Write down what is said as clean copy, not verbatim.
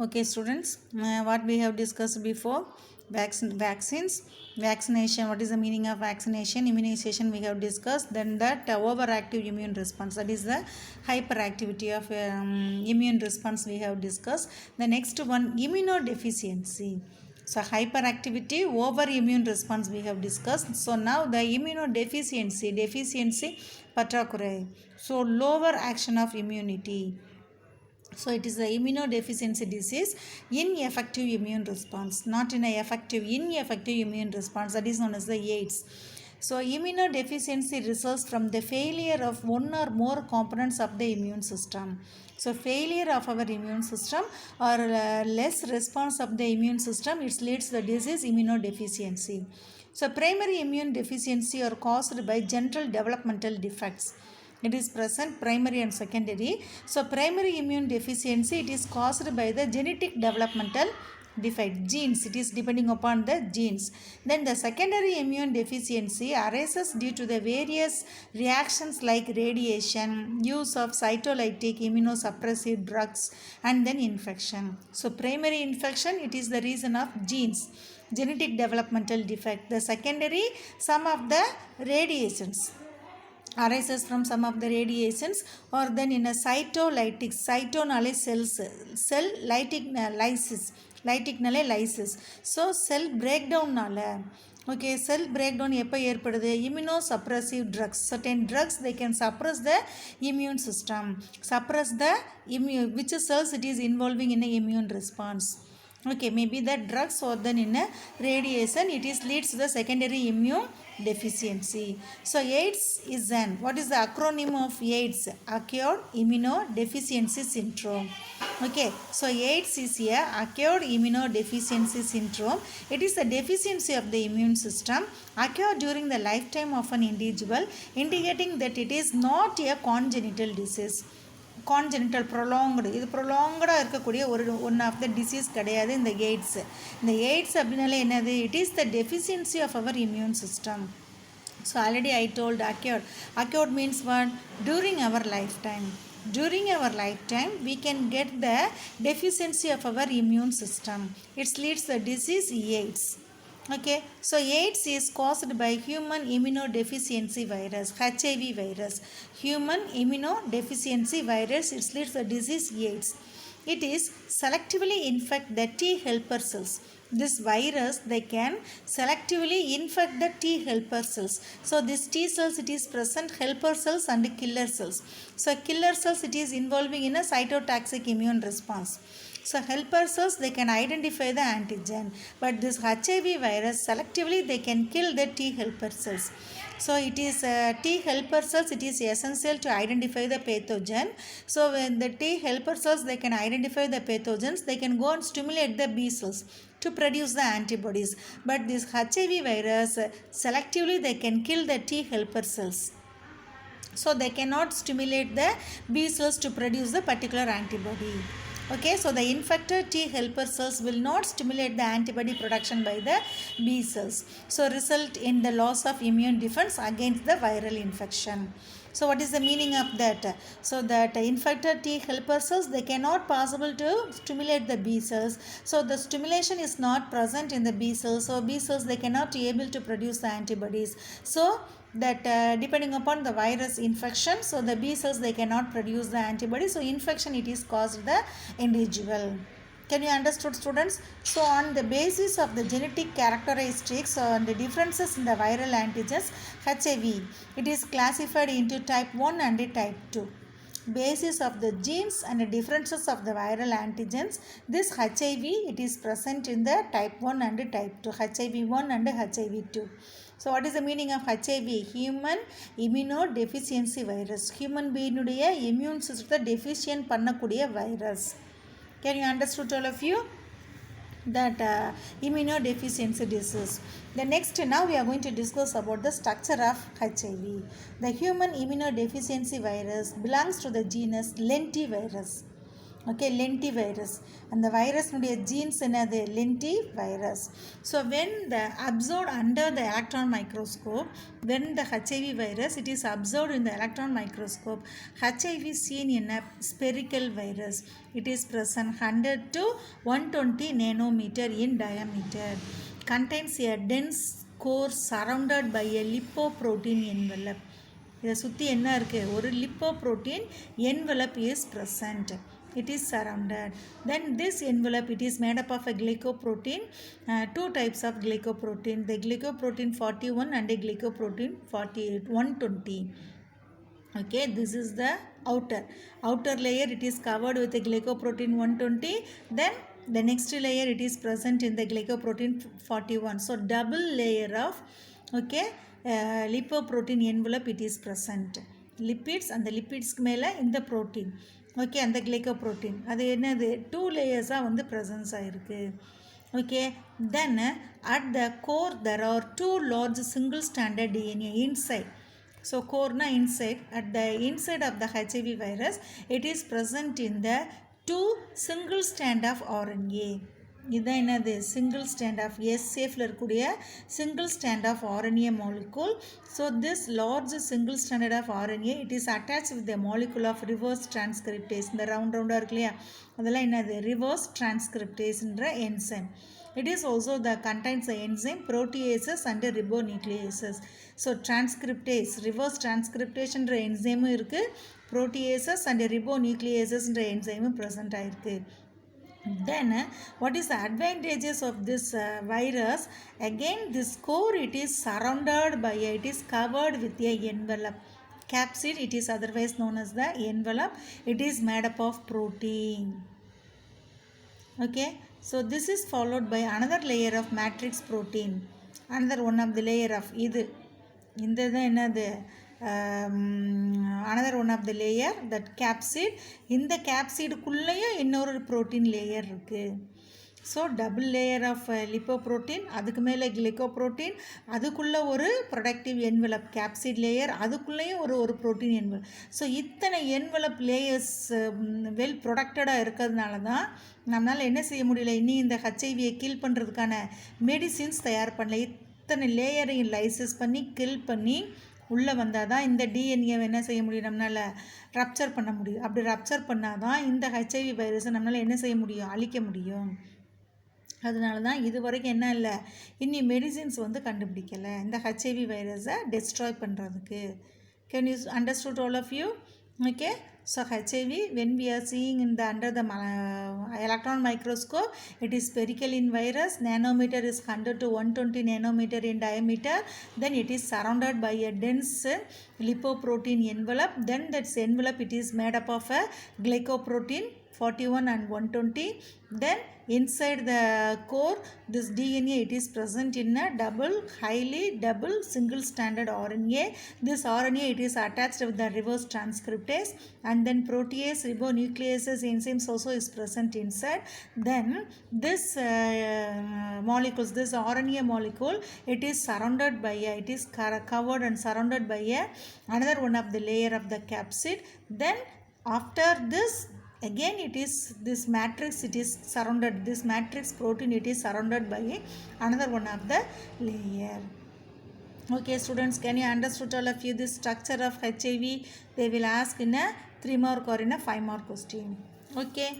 Okay, students, what we have discussed before, vaccines, vaccination, what is the meaning of vaccination, immunization we have discussed, then that overactive immune response, that is the hyperactivity of immune response we have discussed. The next one, immunodeficiency. So hyperactivity over immune response we have discussed. So now the deficiency patakure. So lower action of immunity. So it is the immunodeficiency disease, ineffective immune response, not in a ineffective immune response, that is known as the AIDS. So immunodeficiency results from the failure of one or more components of the immune system. So failure of our immune system or less response of the immune system, it leads to the disease immunodeficiency. So primary immune deficiency are caused by general developmental defects. It is present primary and secondary. So primary immune deficiency, it is caused by the genetic developmental defect, genes, it is depending upon the genes. Then the secondary immune deficiency arises due to the various reactions like radiation, use of cytolytic immunosuppressive drugs, and then infection. So primary infection, it is the reason of genes, genetic developmental defect. The secondary, some of the radiations arises from some of the radiations, or then in a cytolytic, cytonale cells, cell lytic lysis. So cell breakdown nala, okay, cell breakdown எப்போ ஏற்படுது, immunosuppressive drugs, certain drugs they can suppress the immune system, suppress the immune, which cells it is involving in a immune response. Okay, maybe the drugs or then in a radiation, it is leads to the secondary immune deficiency. So AIDS is an, what is the acronym of AIDS? Acquired immunodeficiency syndrome. Okay, so AIDS is a acquired immunodeficiency syndrome. It is a deficiency of the immune system occurred during the lifetime of an individual, indicating that it is not a congenital disease. Congenital prolonged, இது ப்ரொலாங்கடாக இருக்கக்கூடிய one of the disease கிடையாது இந்த aids. இந்த AIDS அப்படின்னாலே என்னது, it is the deficiency of our immune system. So already I told acquired means what? During our lifetime. During our lifetime, we can get the deficiency of our immune system. It leads the disease AIDS. Okay, so AIDS is caused by human immunodeficiency virus, HIV virus. Human immunodeficiency virus, it leads the disease AIDS. It is selectively infect the T helper cells. This virus, they can selectively infect the T helper cells. So this T cells, it is present helper cells and killer cells. So killer cells, it is involving in a cytotoxic immune response. So helper cells, they can identify the antigen, but this HIV virus selectively they can kill the T helper cells. So it is T helper cells, it is essential to identify the pathogen. So when the T helper cells, they can identify the pathogens, they can go and stimulate the B cells to produce the antibodies. But this HIV virus selectively they can kill the T helper cells. So they cannot stimulate the B cells to produce the particular antibody. Okay, so the infected T helper cells will not stimulate the antibody production by the B cells. So result in the loss of immune defense against the viral infection. So what is the meaning of that? So that infected T helper cells, they cannot possible to stimulate the B cells. So the stimulation is not present in the B cells. So B cells, they cannot be able to produce the antibodies. So that depending upon the virus infection, so the B cells, they cannot produce the antibody. So infection, it is caused the individual. Can you understood, students? So on the basis of the genetic characteristics and the differences in the viral antigens, HIV, it is classified into type 1 and type 2. Basis of the genes and the differences of the viral antigens, this HIV, it is present in the type 1 and type 2, HIV 1 and HIV 2. So what is the meaning of HIV? Human immunodeficiency virus. Human being உடைய immune system deficient பண்ணக்கூடிய virus. Can you understood all of you? That immunodeficiency disease. The next, now we are going to discuss about the structure of HIV. The human immunodeficiency virus belongs to the genus lentivirus. okay, lentivirus. And the virus nudiya genes enadhu lentivirus. So when the observed under the electron microscope, when the HIV virus it is observed in the electron microscope, HIV seen in a spherical virus. It is present 100 to 120 nanometer in diameter, contains a dense core surrounded by a lipoprotein envelope. இதை சுற்றி என்ன இருக்குது, ஒரு lipoprotein envelope is present. It is surrounded. Then this envelope it is made up of a glycoprotein, two types of glycoprotein, the glycoprotein 41 and the glycoprotein 48 120. Okay, this is the outer layer. It is covered with the glycoprotein 120. Then the next layer it is present in the glycoprotein 41. So double layer of lipoprotein envelope it is present. Lipids and the lipids மேலே இந்த protein, okay, and the glycoprotein அது என்னது 2 layers வந்து presence ஆயிருக்கு. Okay, then at the core there are 2 large single stranded DNA inside. So core na inside, at the inside of the HIV virus it is present in the 2 single strand of RNA. இதுதான் என்னது, single stand of சேஃபில் இருக்கக்கூடிய single stand of RNA molecule. So this large single stranded of RNA it is attached with the molecule of reverse transcriptase. இந்த ரவுண்டாக இருக்கு இல்லையா, அதெல்லாம் என்னது, reverse transcriptaseன்ற enzyme. It is also the contains the enzyme proteases and ribonucleases. So transcriptase, reverse transcriptaseன்ற enzyme இருக்குது, proteases and ribonucleasesன்ற enzyme present ஆயிருக்கு. Then what is the advantages of this virus? Again this core it is surrounded by it is covered with a envelope. Capsid it is otherwise known as the envelope. It is made up of protein. Okay, so this is followed by another layer of matrix protein. Another one of the layer of இது தான் என்னது, another one of the layer that capsid. இந்த capsidக்குள்ளேயும் இன்னொரு protein layer இருக்குது. So double layer of lipoprotein, அதுக்கு மேலே கிளைக்கோப்ரோட்டீன், அதுக்குள்ளே ஒரு ப்ரொடக்டிவ் என்வலப் கேப்சிட் லேயர், அதுக்குள்ளேயும் ஒரு ப்ரோட்டீன் என்வலப். ஸோ இத்தனை என்வலப் லேயர்ஸ் வெல் ப்ரொடக்டடாக இருக்கிறதுனால தான் நம்மளால் என்ன செய்ய முடியல, இன்னும் இந்த ஹெச்ஐவியை கில் பண்ணுறதுக்கான மெடிசின்ஸ் தயார் பண்ணல. இத்தனை லேயரையும் லைசஸ் பண்ணி கில் பண்ணி உள்ளே வந்தால் தான் இந்த டிஎன்ஏவை என்ன செய்ய முடியும், நம்மளால் ரப்சர் பண்ண முடியும். அப்படி ரப்சர் பண்ணால் தான் இந்த ஹெச்ஐவி வைரஸை நம்மளால் என்ன செய்ய முடியும், அழிக்க முடியும். அதனால தான் இது வரைக்கும் என்ன இல்லை, இன்னி மெடிசின்ஸ் வந்து கண்டுபிடிக்கலை இந்த ஹெச்ஐவி வைரஸை டெஸ்ட்ராய் பண்ணுறதுக்கு. Can you understood all of you? Okay, so HIV when we are seeing in the under the electron microscope, it is spherical in virus, nanometer is 100 to 120 nanometer in diameter, then it is surrounded by a dense lipoprotein envelope, then that envelope it is made up of a glycoprotein 41 and 120, then inside the core this DNA it is present in a highly double single stranded RNA. This RNA it is attached with the reverse transcriptase, and then protease, ribonucleases, enzymes also is present inside. Then this molecules, this RNA molecule it is surrounded by it is covered and surrounded by another one of the layer of the capsid. Then after this again it is this matrix it is surrounded, this matrix protein it is surrounded by another one of the layer. Okay students, can you understood all of you this structure of HIV? They will ask in a 3 mark or in a 5 mark question. Okay.